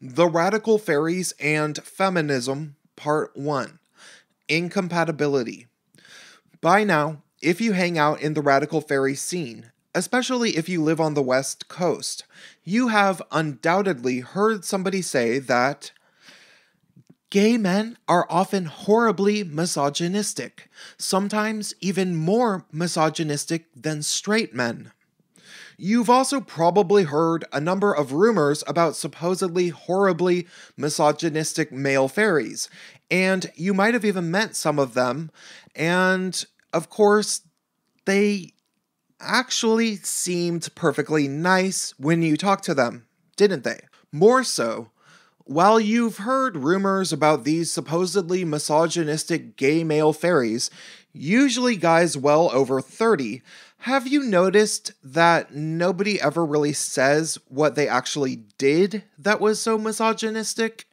The Radical Faeries and Feminism, Part 1. Incompatibility. By now, if you hang out in the radical fairy scene, especially if you live on the West Coast, you have undoubtedly heard somebody say that gay men are often horribly misogynistic, sometimes even more misogynistic than straight men. You've also probably heard a number of rumors about supposedly horribly misogynistic male fairies, and you might have even met some of them, and of course, they actually seemed perfectly nice when you talked to them, didn't they? More so, while you've heard rumors about these supposedly misogynistic gay male fairies, usually guys well over 30, have you noticed that nobody ever really says what they actually did that was so misogynistic?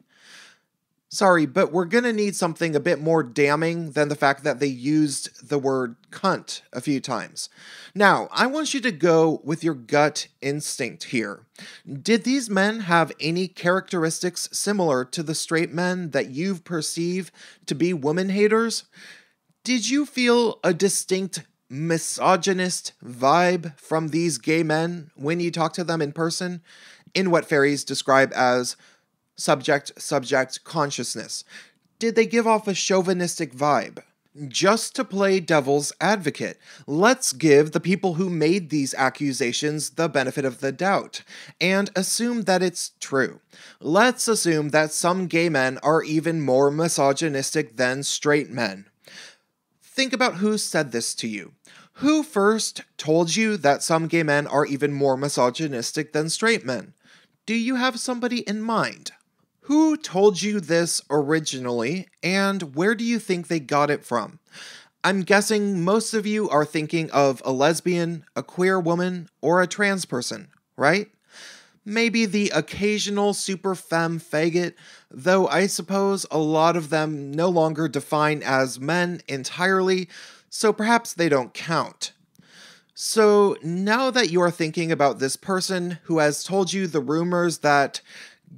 Sorry, but we're gonna need something a bit more damning than the fact that they used the word cunt a few times. Now, I want you to go with your gut instinct here. Did these men have any characteristics similar to the straight men that you perceive to be woman haters? Did you feel a distinct misogynist vibe from these gay men when you talk to them in person, in what fairies describe as subject-subject consciousness? Did they give off a chauvinistic vibe? Just to play devil's advocate, let's give the people who made these accusations the benefit of the doubt, and assume that it's true. Let's assume that some gay men are even more misogynistic than straight men. Think about who said this to you. Who first told you that some gay men are even more misogynistic than straight men? Do you have somebody in mind? Who told you this originally, and where do you think they got it from? I'm guessing most of you are thinking of a lesbian, a queer woman, or a trans person, right? Maybe the occasional super femme faggot, though I suppose a lot of them no longer define as men entirely, so perhaps they don't count. So now that you are thinking about this person who has told you the rumors that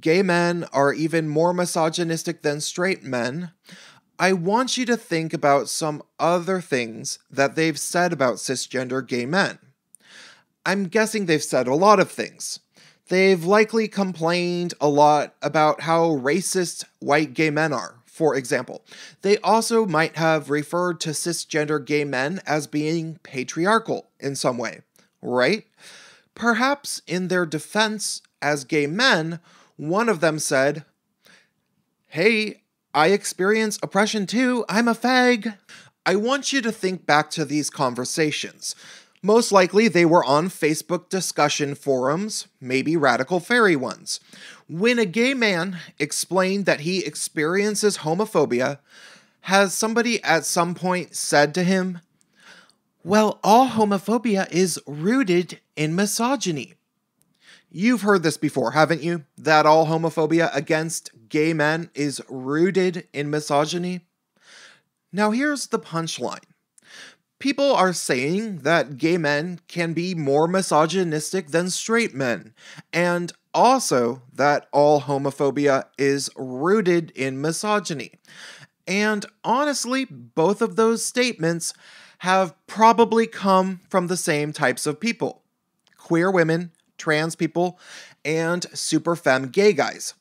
gay men are even more misogynistic than straight men, I want you to think about some other things that they've said about cisgender gay men. I'm guessing they've said a lot of things. They've likely complained a lot about how racist white gay men are, for example. They also might have referred to cisgender gay men as being patriarchal in some way, right? Perhaps in their defense as gay men, one of them said, "Hey, I experience oppression too, I'm a fag." I want you to think back to these conversations. Most likely they were on Facebook discussion forums, maybe radical fairy ones. When a gay man explained that he experiences homophobia, has somebody at some point said to him, "Well, all homophobia is rooted in misogyny"? You've heard this before, haven't you? That all homophobia against gay men is rooted in misogyny? Now here's the punchline. People are saying that gay men can be more misogynistic than straight men, and also that all homophobia is rooted in misogyny. And honestly, both of those statements have probably come from the same types of people: queer women, trans people, and super femme gay guys.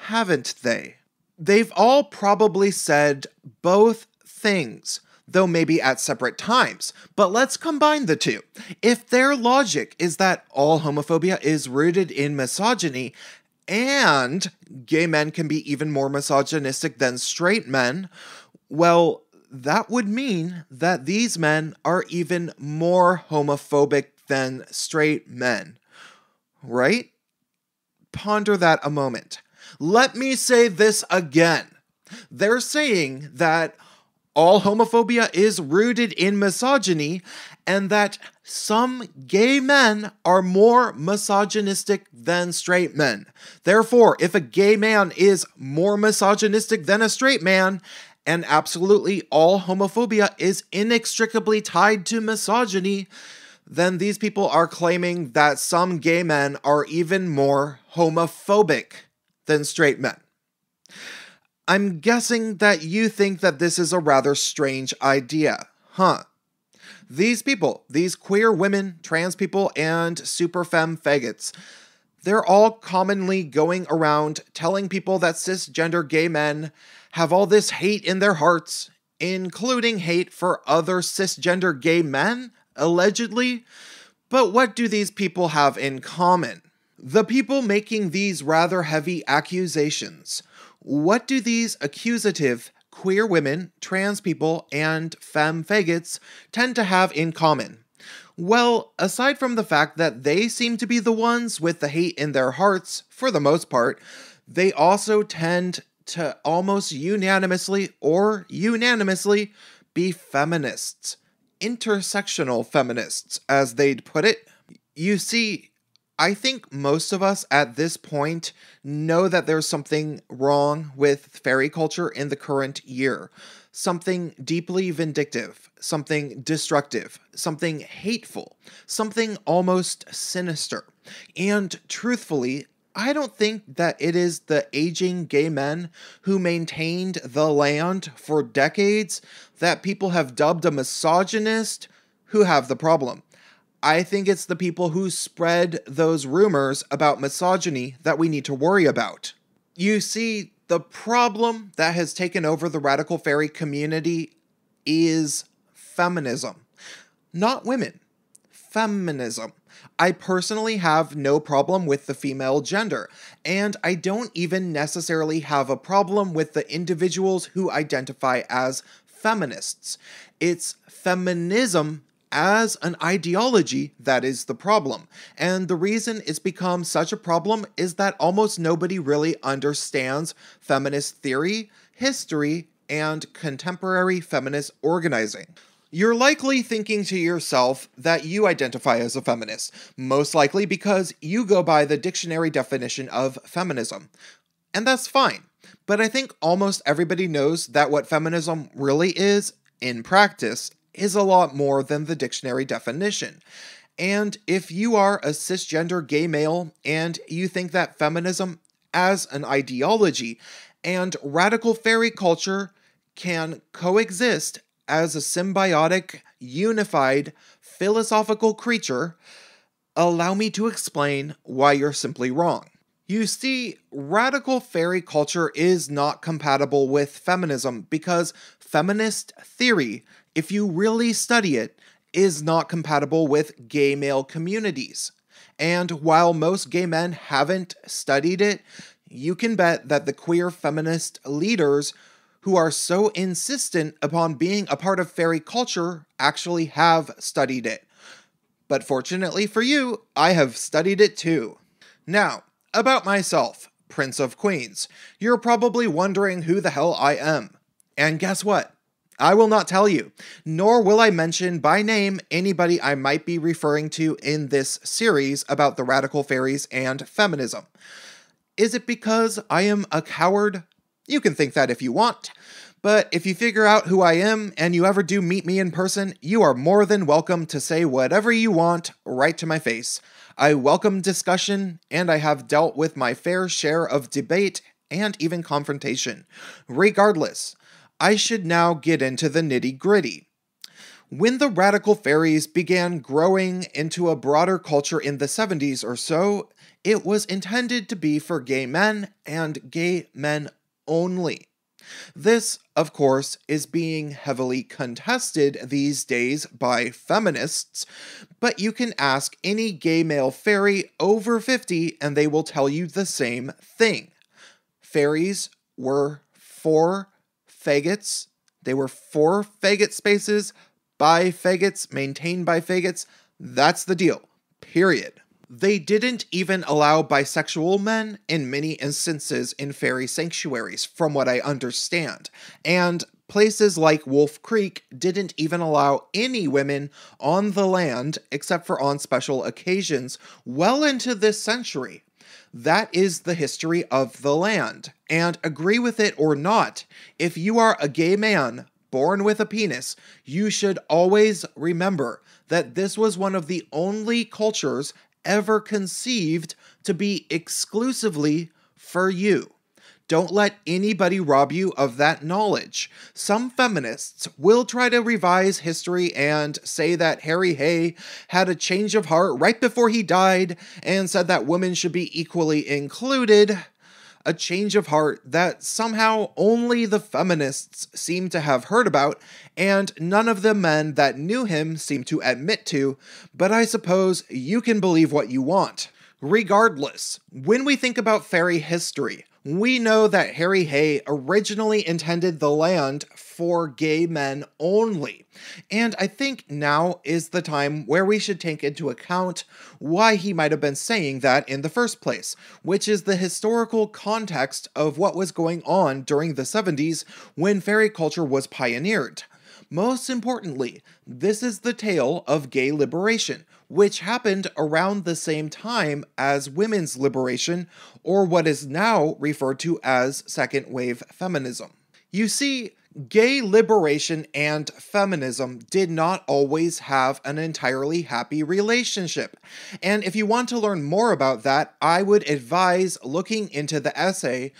Haven't they? They've all probably said both things, though maybe at separate times. But let's combine the two. If their logic is that all homophobia is rooted in misogyny, and gay men can be even more misogynistic than straight men, well, that would mean that these men are even more homophobic than straight men, right? Ponder that a moment. Let me say this again. They're saying that all homophobia is rooted in misogyny, and that some gay men are more misogynistic than straight men. Therefore, if a gay man is more misogynistic than a straight man, and absolutely all homophobia is inextricably tied to misogyny, then these people are claiming that some gay men are even more homophobic than straight men. I'm guessing that you think that this is a rather strange idea, huh? These people, these queer women, trans people, and super femme faggots, they're all commonly going around telling people that cisgender gay men have all this hate in their hearts, including hate for other cisgender gay men, allegedly. But what do these people have in common? The people making these rather heavy accusations, what do these accusative queer women, trans people, and femme faggots tend to have in common? Well, aside from the fact that they seem to be the ones with the hate in their hearts, for the most part, they also tend to almost unanimously be feminists. Intersectional feminists, as they'd put it. You see, I think most of us at this point know that there's something wrong with fairy culture in the current year. Something deeply vindictive, something destructive, something hateful, something almost sinister. And truthfully, I don't think that it is the aging gay men who maintained the land for decades that people have dubbed a misogynist who have the problem. I think it's the people who spread those rumors about misogyny that we need to worry about. You see, the problem that has taken over the radical fairy community is feminism. Not women. Feminism. I personally have no problem with the female gender, and I don't even necessarily have a problem with the individuals who identify as feminists. It's feminism as an ideology that is the problem. And the reason it's become such a problem is that almost nobody really understands feminist theory, history, and contemporary feminist organizing. You're likely thinking to yourself that you identify as a feminist, most likely because you go by the dictionary definition of feminism. And that's fine. But I think almost everybody knows that what feminism really is, in practice, is a lot more than the dictionary definition. And if you are a cisgender gay male and you think that feminism as an ideology and radical fairy culture can coexist as a symbiotic, unified, philosophical creature, allow me to explain why you're simply wrong. You see, radical fairy culture is not compatible with feminism because feminist theory, if you really study it, is not compatible with gay male communities. And while most gay men haven't studied it, you can bet that the queer feminist leaders who are so insistent upon being a part of fairy culture actually have studied it. But fortunately for you, I have studied it too. Now, about myself, Prince of Queens. You're probably wondering who the hell I am. And guess what? I will not tell you, nor will I mention by name anybody I might be referring to in this series about the radical fairies and feminism. Is it because I am a coward? You can think that if you want, but if you figure out who I am and you ever do meet me in person, you are more than welcome to say whatever you want right to my face. I welcome discussion, and I have dealt with my fair share of debate and even confrontation. Regardless, I should now get into the nitty-gritty. When the radical fairies began growing into a broader culture in the 70s or so, it was intended to be for gay men and gay men only. This, of course, is being heavily contested these days by feminists, but you can ask any gay male fairy over 50 and they will tell you the same thing. Fairies were for faggots. They were for faggot spaces, by faggots, maintained by faggots. That's the deal. Period. They didn't even allow bisexual men in many instances in fairy sanctuaries, from what I understand. And places like Wolf Creek didn't even allow any women on the land except for on special occasions well into this century. That is the history of the land. And agree with it or not, if you are a gay man born with a penis, you should always remember that this was one of the only cultures ever conceived to be exclusively for you. Don't let anybody rob you of that knowledge. Some feminists will try to revise history and say that Harry Hay had a change of heart right before he died and said that women should be equally included. A change of heart that somehow only the feminists seem to have heard about, and none of the men that knew him seem to admit to, but I suppose you can believe what you want. Regardless, when we think about fairy history, we know that Harry Hay originally intended the land for gay men only, and I think now is the time where we should take into account why he might have been saying that in the first place, which is the historical context of what was going on during the 70s when fairy culture was pioneered. Most importantly, this is the tale of gay liberation, which happened around the same time as women's liberation, or what is now referred to as second wave feminism. You see, gay liberation and feminism did not always have an entirely happy relationship. And if you want to learn more about that, I would advise looking into the essay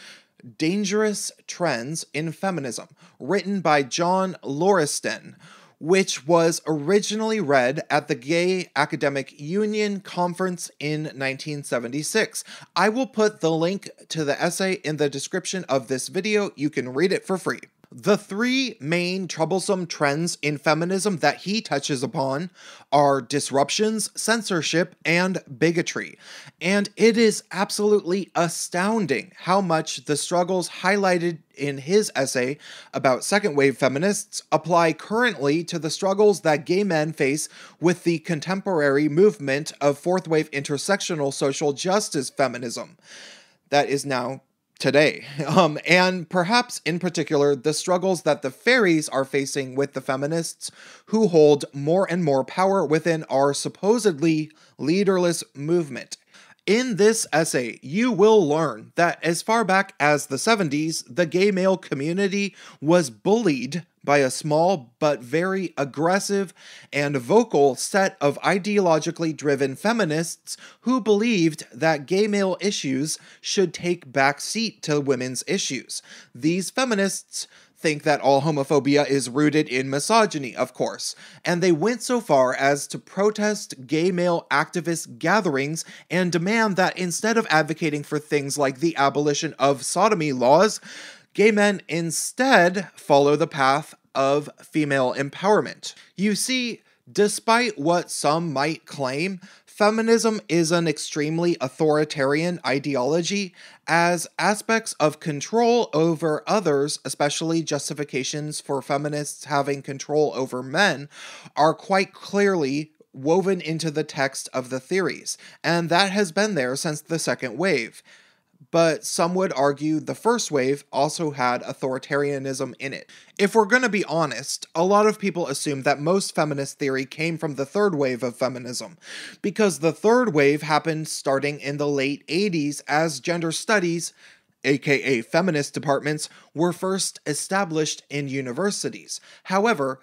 Dangerous Trends in Feminism, written by John Lauriston, which was originally read at the Gay Academic Union Conference in 1976. I will put the link to the essay in the description of this video. You can read it for free. The three main troublesome trends in feminism that he touches upon are disruptions, censorship, and bigotry. And it is absolutely astounding how much the struggles highlighted in his essay about second wave feminists apply currently to the struggles that gay men face with the contemporary movement of fourth wave intersectional social justice feminism that is now today, and perhaps in particular the struggles that the fairies are facing with the feminists who hold more and more power within our supposedly leaderless movement. In this essay, you will learn that as far back as the 70s, the gay male community was bullied by a small but very aggressive and vocal set of ideologically driven feminists who believed that gay male issues should take back seat to women's issues. These feminists think that all homophobia is rooted in misogyny, of course, and they went so far as to protest gay male activist gatherings and demand that instead of advocating for things like the abolition of sodomy laws, gay men instead follow the path of female empowerment. You see, despite what some might claim, feminism is an extremely authoritarian ideology, as aspects of control over others, especially justifications for feminists having control over men, are quite clearly woven into the text of the theories, and that has been there since the second wave. But some would argue the first wave also had authoritarianism in it. If we're going to be honest, a lot of people assume that most feminist theory came from the third wave of feminism, because the third wave happened starting in the late 80s as gender studies, aka feminist departments, were first established in universities. However,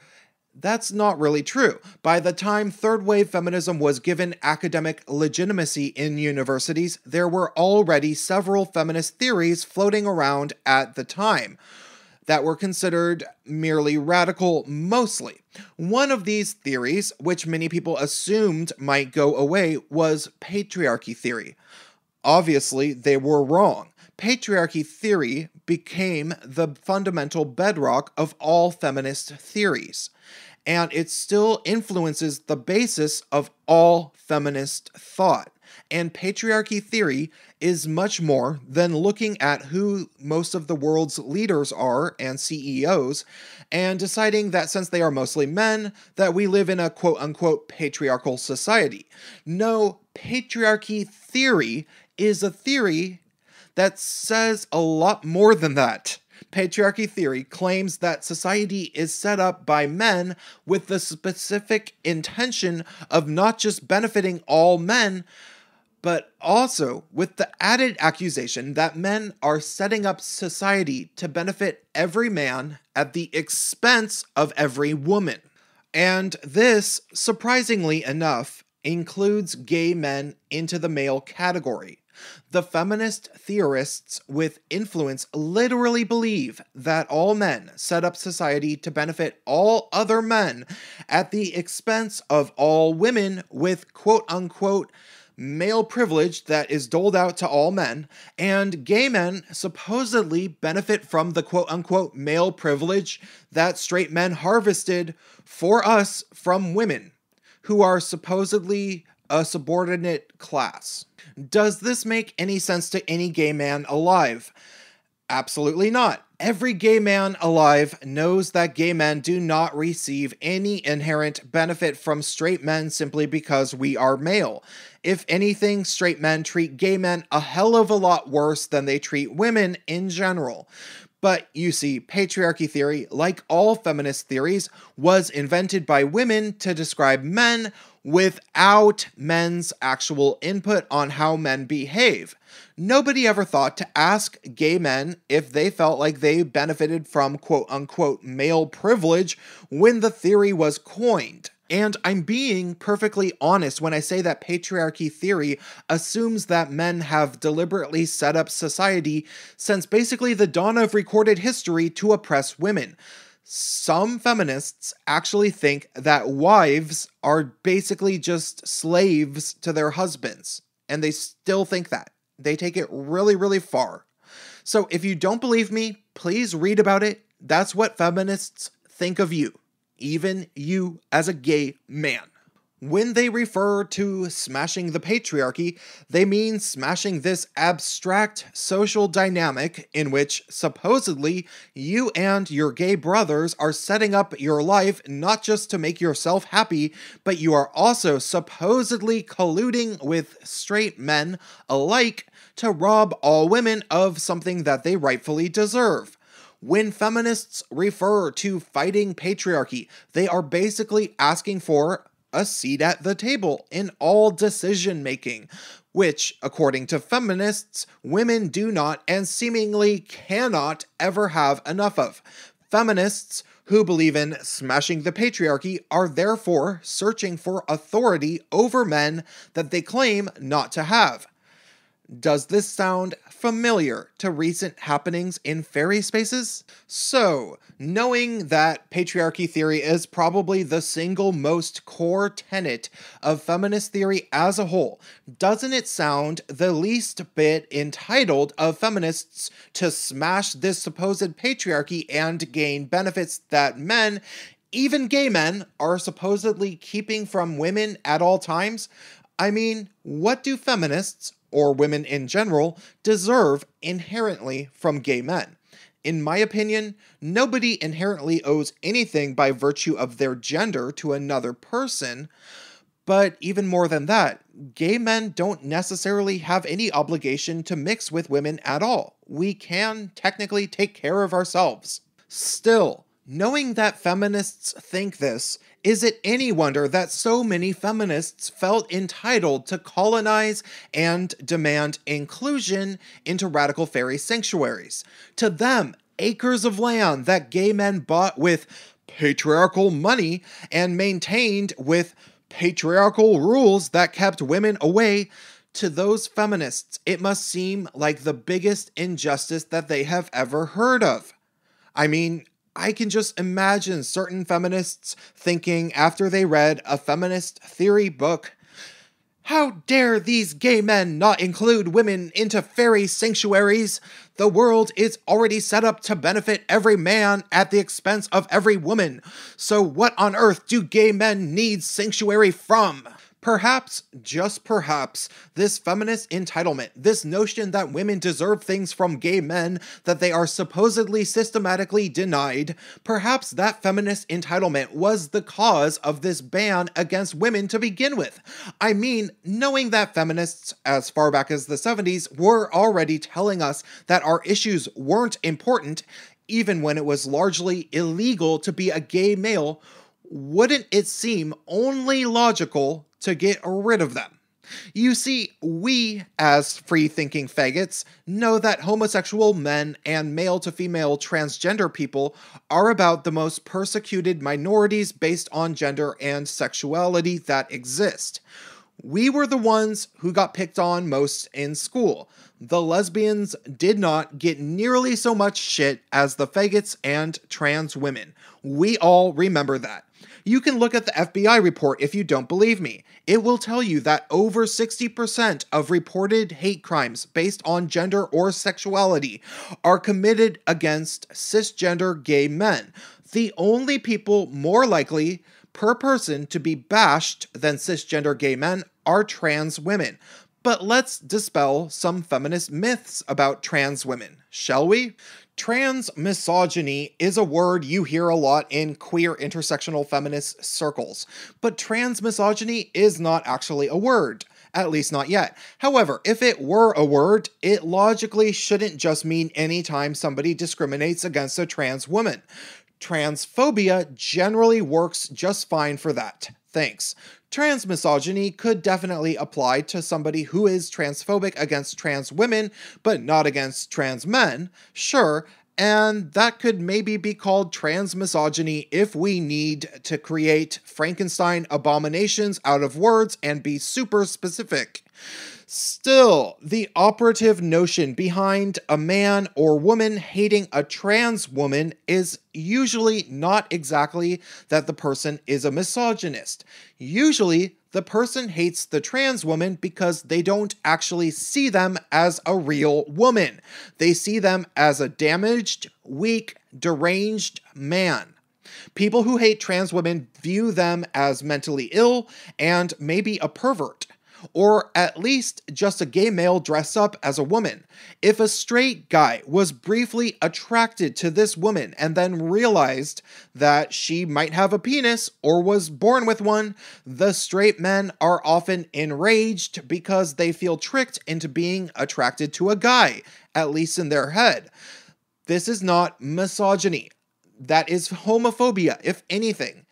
that's not really true. By the time third wave feminism was given academic legitimacy in universities, there were already several feminist theories floating around at the time that were considered merely radical mostly. One of these theories, which many people assumed might go away, was patriarchy theory. Obviously, they were wrong. Patriarchy theory became the fundamental bedrock of all feminist theories, and it still influences the basis of all feminist thought. And patriarchy theory is much more than looking at who most of the world's leaders are and CEOs, and deciding that since they are mostly men, that we live in a quote-unquote patriarchal society. No, patriarchy theory is a theory that says a lot more than that. Patriarchy theory claims that society is set up by men with the specific intention of not just benefiting all men, but also with the added accusation that men are setting up society to benefit every man at the expense of every woman. And this, surprisingly enough, includes gay men into the male category. The feminist theorists with influence literally believe that all men set up society to benefit all other men at the expense of all women with quote-unquote male privilege that is doled out to all men, and gay men supposedly benefit from the quote-unquote male privilege that straight men harvested for us from women, who are supposedly a subordinate class. Does this make any sense to any gay man alive? Absolutely not. Every gay man alive knows that gay men do not receive any inherent benefit from straight men simply because we are male. If anything, straight men treat gay men a hell of a lot worse than they treat women in general. But you see, patriarchy theory, like all feminist theories, was invented by women to describe men without men's actual input on how men behave. Nobody ever thought to ask gay men if they felt like they benefited from quote-unquote male privilege when the theory was coined. And I'm being perfectly honest when I say that patriarchy theory assumes that men have deliberately set up society since basically the dawn of recorded history to oppress women. Some feminists actually think that wives are basically just slaves to their husbands, and they still think that. They take it really, really far. So if you don't believe me, please read about it. That's what feminists think of you. Even you as a gay man. When they refer to smashing the patriarchy, they mean smashing this abstract social dynamic in which, supposedly, you and your gay brothers are setting up your life not just to make yourself happy, but you are also supposedly colluding with straight men alike to rob all women of something that they rightfully deserve. When feminists refer to fighting patriarchy, they are basically asking for a seat at the table in all decision making, which, according to feminists, women do not and seemingly cannot ever have enough of. Feminists who believe in smashing the patriarchy are therefore searching for authority over men that they claim not to have. Does this sound familiar to recent happenings in fairy spaces? So, knowing that patriarchy theory is probably the single most core tenet of feminist theory as a whole, doesn't it sound the least bit entitled of feminists to smash this supposed patriarchy and gain benefits that men, even gay men, are supposedly keeping from women at all times? I mean, what do feminists, or women in general, deserve inherently from gay men? In my opinion, nobody inherently owes anything by virtue of their gender to another person, but even more than that, gay men don't necessarily have any obligation to mix with women at all. We can technically take care of ourselves. Still, knowing that feminists think this, is it any wonder that so many feminists felt entitled to colonize and demand inclusion into radical fairy sanctuaries? To them, acres of land that gay men bought with patriarchal money and maintained with patriarchal rules that kept women away, to those feminists, it must seem like the biggest injustice that they have ever heard of. I mean, I can just imagine certain feminists thinking after they read a feminist theory book, how dare these gay men not include women into fairy sanctuaries? The world is already set up to benefit every man at the expense of every woman. So what on earth do gay men need sanctuary from? Perhaps, just perhaps, this feminist entitlement, this notion that women deserve things from gay men that they are supposedly systematically denied, perhaps that feminist entitlement was the cause of this ban against women to begin with. I mean, knowing that feminists, as far back as the 70s, were already telling us that our issues weren't important, even when it was largely illegal to be a gay male, wouldn't it seem only logical to get rid of them? You see, we, as free-thinking faggots, know that homosexual men and male-to-female transgender people are about the most persecuted minorities based on gender and sexuality that exist. We were the ones who got picked on most in school. The lesbians did not get nearly so much shit as the faggots and trans women. We all remember that. You can look at the FBI report if you don't believe me. It will tell you that over 60% of reported hate crimes based on gender or sexuality are committed against cisgender gay men. The only people more likely per person to be bashed than cisgender gay men are trans women. But let's dispel some feminist myths about trans women, shall we? Trans misogyny is a word you hear a lot in queer intersectional feminist circles, but trans misogyny is not actually a word. At least not yet. However, if it were a word, it logically shouldn't just mean any time somebody discriminates against a trans woman. Transphobia generally works just fine for that. Thanks. Trans misogyny could definitely apply to somebody who is transphobic against trans women, but not against trans men, sure, and that could maybe be called trans misogyny if we need to create Frankenstein abominations out of words and be super specific. Still, the operative notion behind a man or woman hating a trans woman is usually not exactly that the person is a misogynist. Usually, the person hates the trans woman because they don't actually see them as a real woman. They see them as a damaged, weak, deranged man. People who hate trans women view them as mentally ill and maybe a pervert, or at least just a gay male dressed up as a woman. If a straight guy was briefly attracted to this woman and then realized that she might have a penis or was born with one, the straight men are often enraged because they feel tricked into being attracted to a guy, at least in their head. This is not misogyny. That is homophobia, if anything.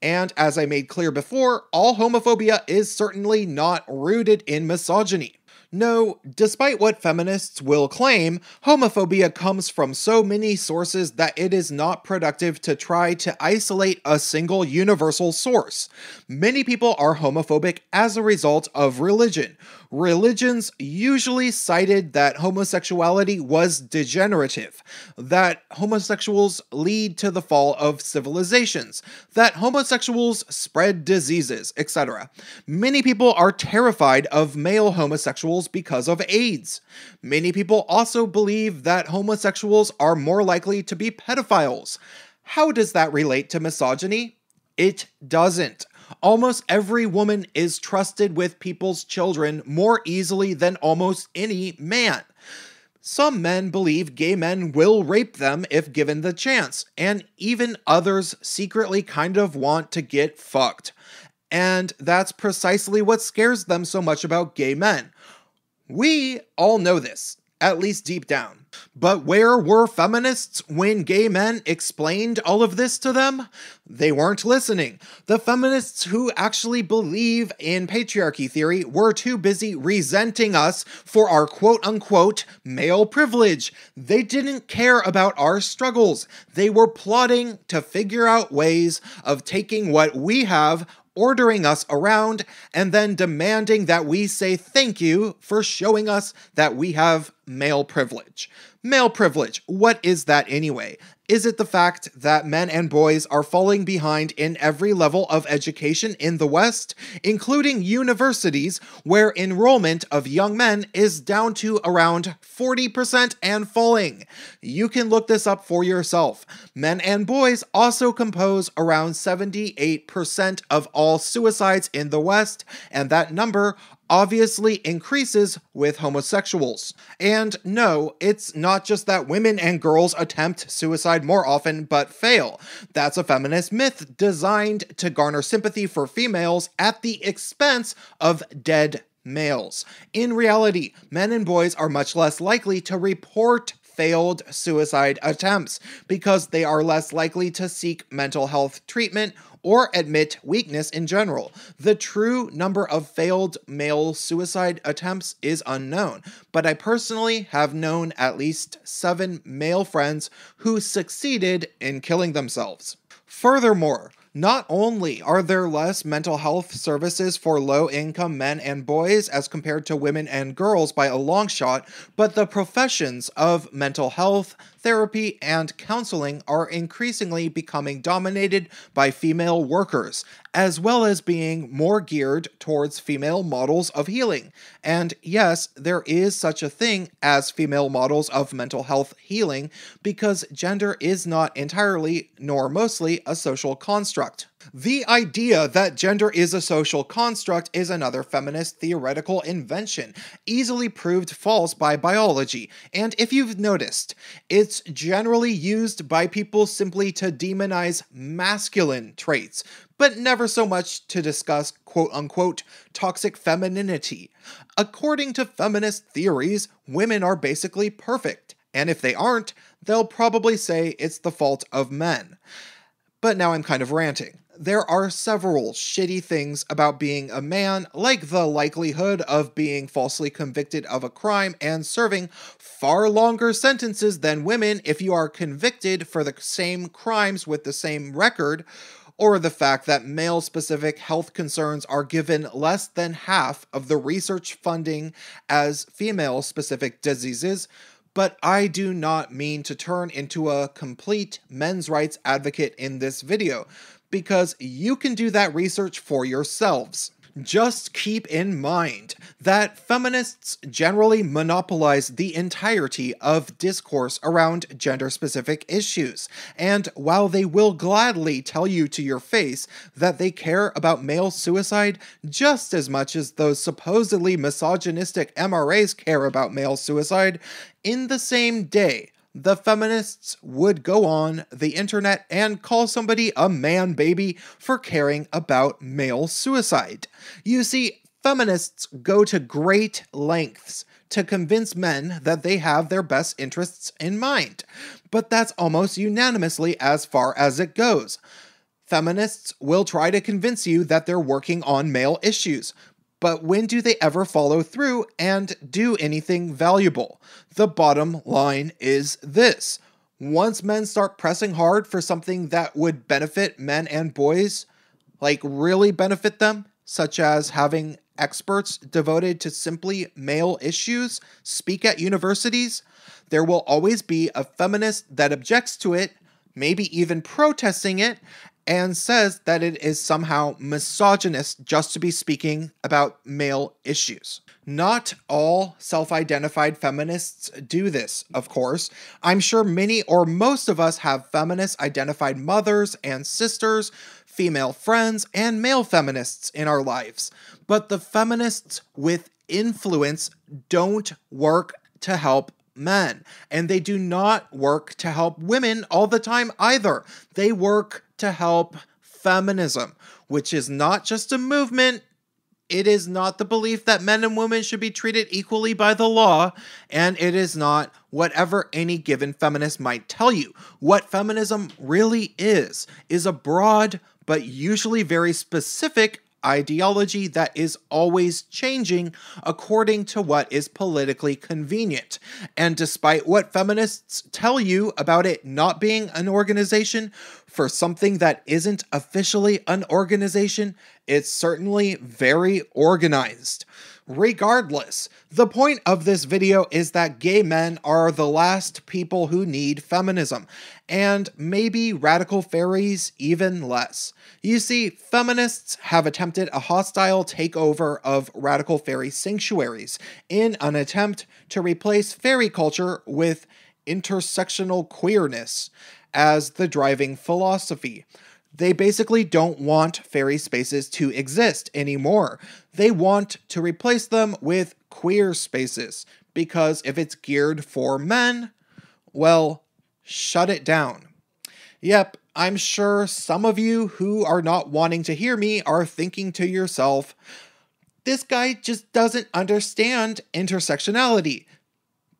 And as I made clear before, all homophobia is certainly not rooted in misogyny. No, despite what feminists will claim, homophobia comes from so many sources that it is not productive to try to isolate a single universal source. Many people are homophobic as a result of religion. Religions usually cited that homosexuality was degenerative, that homosexuals lead to the fall of civilizations, that homosexuals spread diseases, etc. Many people are terrified of male homosexuals because of AIDS. Many people also believe that homosexuals are more likely to be pedophiles. How does that relate to misogyny? It doesn't. Almost every woman is trusted with people's children more easily than almost any man. Some men believe gay men will rape them if given the chance, and even others secretly kind of want to get fucked. And that's precisely what scares them so much about gay men. We all know this, at least deep down. But where were feminists when gay men explained all of this to them? They weren't listening. The feminists who actually believe in patriarchy theory were too busy resenting us for our quote-unquote male privilege. They didn't care about our struggles. They were plotting to figure out ways of taking what we have, ordering us around, and then demanding that we say thank you for showing us that we have male privilege. Male privilege, what is that anyway? Is it the fact that men and boys are falling behind in every level of education in the West, including universities, where enrollment of young men is down to around 40% and falling? You can look this up for yourself. Men and boys also compose around 78% of all suicides in the West, and that number obviously increases with homosexuals. And no, it's not just that women and girls attempt suicide more often but fail. That's a feminist myth designed to garner sympathy for females at the expense of dead males. In reality, men and boys are much less likely to report failed suicide attempts because they are less likely to seek mental health treatment or admit weakness in general. The true number of failed male suicide attempts is unknown, but I personally have known at least 7 male friends who succeeded in killing themselves. Furthermore, Not only are there less mental health services for low-income men and boys as compared to women and girls by a long shot, but the professions of mental health, therapy, and counseling are increasingly becoming dominated by female workers, as well as being more geared towards female models of healing. And yes, there is such a thing as female models of mental health healing, because gender is not entirely, nor mostly, a social construct. The idea that gender is a social construct is another feminist theoretical invention, easily proved false by biology, and if you've noticed, it's generally used by people simply to demonize masculine traits, but never so much to discuss quote-unquote toxic femininity. According to feminist theories, women are basically perfect, and if they aren't, they'll probably say it's the fault of men. But now I'm kind of ranting. There are several shitty things about being a man, like the likelihood of being falsely convicted of a crime and serving far longer sentences than women if you are convicted for the same crimes with the same record, or the fact that male-specific health concerns are given less than half of the research funding as female-specific diseases. But I do not mean to turn into a complete men's rights advocate in this video, because you can do that research for yourselves. Just keep in mind that feminists generally monopolize the entirety of discourse around gender-specific issues, and while they will gladly tell you to your face that they care about male suicide just as much as those supposedly misogynistic MRAs care about male suicide, in the same day, the feminists would go on the internet and call somebody a man baby for caring about male suicide. You see, feminists go to great lengths to convince men that they have their best interests in mind, but that's almost unanimously as far as it goes. Feminists will try to convince you that they're working on male issues, but when do they ever follow through and do anything valuable? The bottom line is this. Once men start pressing hard for something that would benefit men and boys, like really benefit them, such as having experts devoted to simply male issues speak at universities, there will always be a feminist that objects to it, maybe even protesting it, and says that it is somehow misogynist just to be speaking about male issues. Not all self-identified feminists do this, of course. I'm sure many or most of us have feminist-identified mothers and sisters, female friends, and male feminists in our lives. But the feminists with influence don't work to help men, and they do not work to help women all the time either. They work to help feminism, which is not just a movement. It is not the belief that men and women should be treated equally by the law, and it is not whatever any given feminist might tell you. What feminism really is a broad but usually very specific ideology that is always changing according to what is politically convenient. And despite what feminists tell you about it not being an organization, for something that isn't officially an organization, it's certainly very organized. Regardless, the point of this video is that gay men are the last people who need feminism, and maybe radical fairies even less. You see, feminists have attempted a hostile takeover of radical fairy sanctuaries in an attempt to replace fairy culture with intersectional queerness as the driving philosophy. They basically don't want fairy spaces to exist anymore. They want to replace them with queer spaces, because if it's geared for men, well, shut it down. Yep, I'm sure some of you who are not wanting to hear me are thinking to yourself, this guy just doesn't understand intersectionality.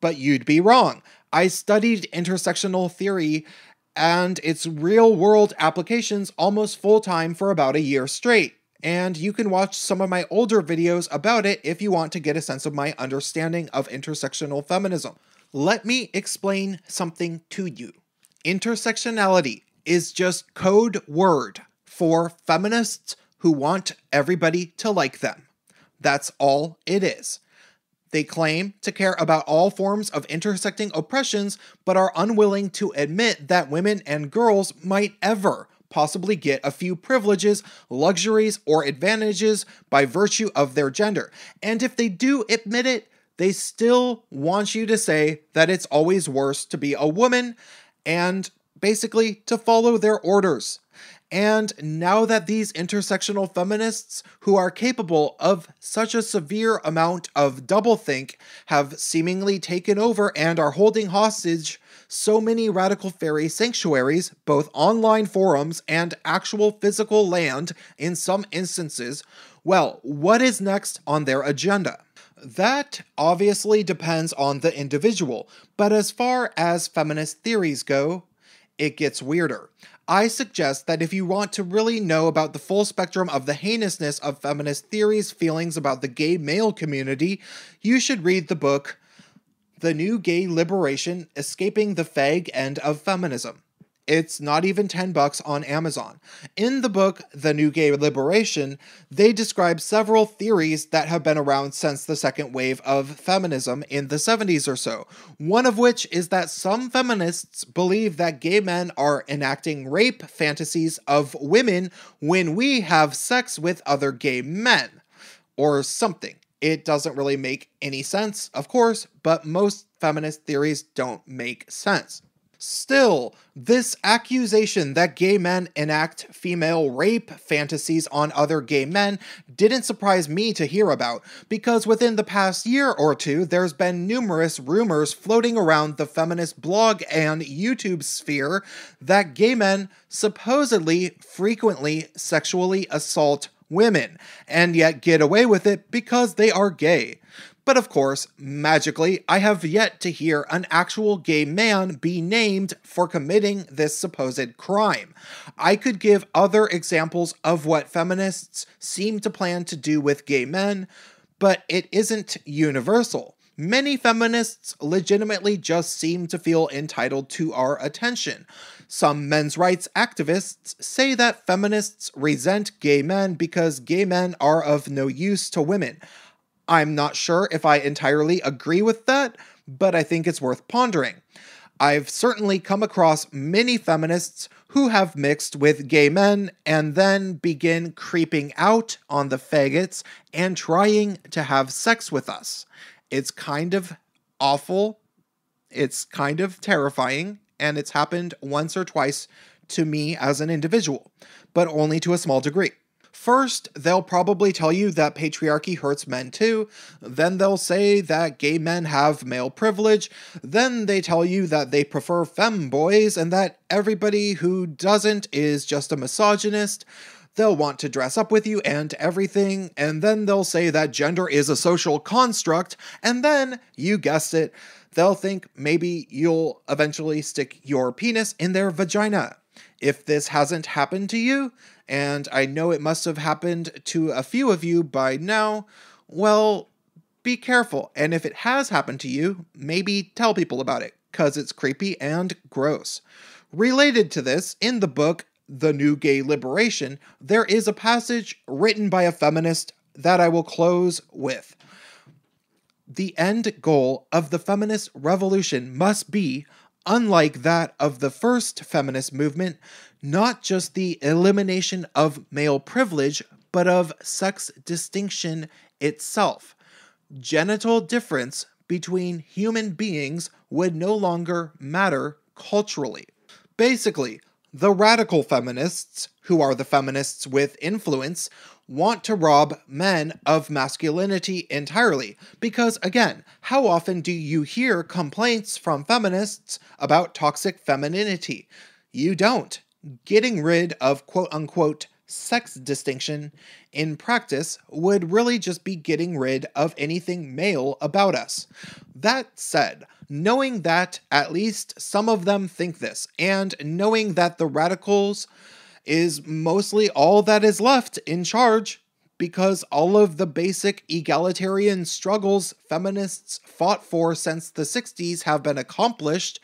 But you'd be wrong. I studied intersectional theory and its real-world applications almost full-time for about a year straight. And you can watch some of my older videos about it if you want to get a sense of my understanding of intersectional feminism. Let me explain something to you. Intersectionality is just code word for feminists who want everybody to like them. That's all it is. They claim to care about all forms of intersecting oppressions, but are unwilling to admit that women and girls might ever possibly get a few privileges, luxuries, or advantages by virtue of their gender. And if they do admit it, they still want you to say that it's always worse to be a woman and basically to follow their orders. And now that these intersectional feminists who are capable of such a severe amount of doublethink have seemingly taken over and are holding hostage so many radical fairy sanctuaries, both online forums and actual physical land in some instances, well, what is next on their agenda? That obviously depends on the individual, but as far as feminist theories go, it gets weirder. I suggest that if you want to really know about the full spectrum of the heinousness of feminist theories' feelings about the gay male community, you should read the book The New Gay Liberation: Escaping the Fag End of Feminism. It's not even $10 on Amazon. In the book, The New Gay Liberation, they describe several theories that have been around since the second wave of feminism in the 70s or so. One of which is that some feminists believe that gay men are enacting rape fantasies of women when we have sex with other gay men. Or something. It doesn't really make any sense, of course, but most feminist theories don't make sense. Still, this accusation that gay men enact female rape fantasies on other gay men didn't surprise me to hear about, because within the past year or two, there's been numerous rumors floating around the feminist blog and YouTube sphere that gay men supposedly frequently sexually assault women, and yet get away with it because they are gay. But of course, magically, I have yet to hear an actual gay man be named for committing this supposed crime. I could give other examples of what feminists seem to plan to do with gay men, but it isn't universal. Many feminists legitimately just seem to feel entitled to our attention. Some men's rights activists say that feminists resent gay men because gay men are of no use to women. I'm not sure if I entirely agree with that, but I think it's worth pondering. I've certainly come across many feminists who have mixed with gay men and then begin creeping out on the faggots and trying to have sex with us. It's kind of awful, it's kind of terrifying, and it's happened once or twice to me as an individual, but only to a small degree. First, they'll probably tell you that patriarchy hurts men too, then they'll say that gay men have male privilege, then they tell you that they prefer femboys and that everybody who doesn't is just a misogynist. They'll want to dress up with you and everything, and then they'll say that gender is a social construct, and then, you guessed it, they'll think maybe you'll eventually stick your penis in their vagina. If this hasn't happened to you, and I know it must have happened to a few of you by now, well, be careful. And if it has happened to you, maybe tell people about it, cause it's creepy and gross. Related to this, in the book, The New Gay Liberation, there is a passage written by a feminist that I will close with. The end goal of the feminist revolution must be, unlike that of the first feminist movement, not just the elimination of male privilege, but of sex distinction itself. Genital difference between human beings would no longer matter culturally. Basically, the radical feminists, who are the feminists with influence, want to rob men of masculinity entirely, because again, how often do you hear complaints from feminists about toxic femininity? You don't. Getting rid of quote-unquote sex distinction in practice would really just be getting rid of anything male about us. That said, knowing that at least some of them think this, and knowing that the radicals is mostly all that is left in charge, because all of the basic egalitarian struggles feminists fought for since the 60s have been accomplished,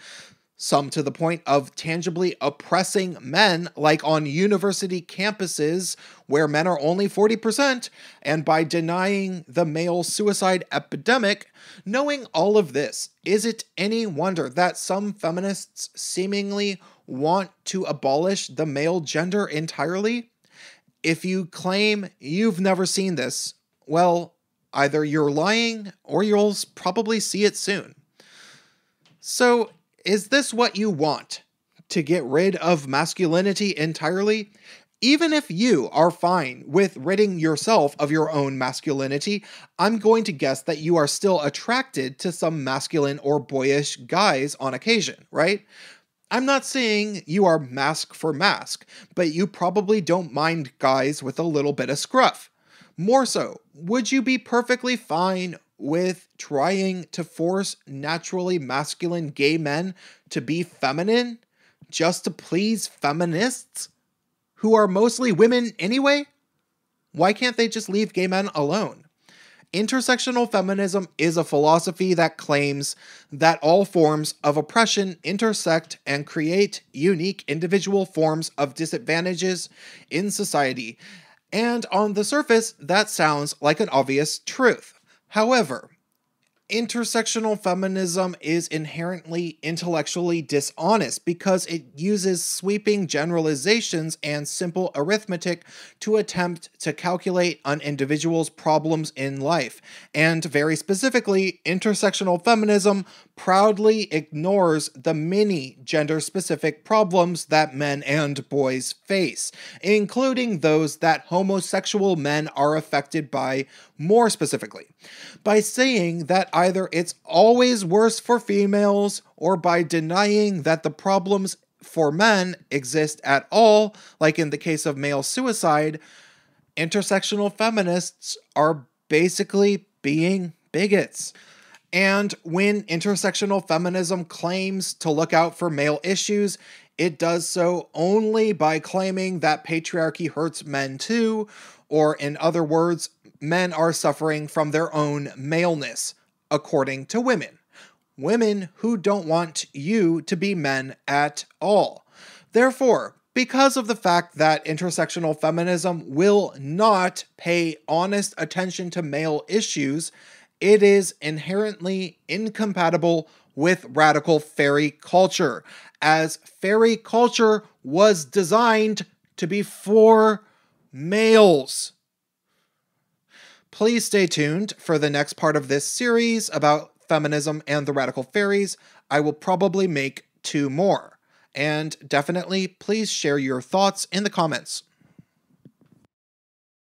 some to the point of tangibly oppressing men, like on university campuses where men are only 40%, and by denying the male suicide epidemic. Knowing all of this, is it any wonder that some feminists seemingly want to abolish the male gender entirely? If you claim you've never seen this, well, either you're lying or you'll probably see it soon. So, is this what you want? To get rid of masculinity entirely? Even if you are fine with ridding yourself of your own masculinity, I'm going to guess that you are still attracted to some masculine or boyish guys on occasion, right? I'm not saying you are mask for mask, but you probably don't mind guys with a little bit of scruff. More so, would you be perfectly fine with trying to force naturally masculine gay men to be feminine just to please feminists, who are mostly women anyway? Why can't they just leave gay men alone? Intersectional feminism is a philosophy that claims that all forms of oppression intersect and create unique individual forms of disadvantages in society. And on the surface, that sounds like an obvious truth. However, intersectional feminism is inherently intellectually dishonest because it uses sweeping generalizations and simple arithmetic to attempt to calculate an individual's problems in life. And very specifically, intersectional feminism proudly ignores the many gender-specific problems that men and boys face, including those that homosexual men are affected by more specifically, by saying that either it's always worse for females or by denying that the problems for men exist at all, like in the case of male suicide. Intersectional feminists are basically being bigots. And when intersectional feminism claims to look out for male issues, it does so only by claiming that patriarchy hurts men too, or in other words, men are suffering from their own maleness, according to women. Women who don't want you to be men at all. Therefore, because of the fact that intersectional feminism will not pay honest attention to male issues, it is inherently incompatible with radical fairy culture, as fairy culture was designed to be for males. Please stay tuned for the next part of this series about feminism and the radical fairies. I will probably make 2 more. And definitely, please share your thoughts in the comments.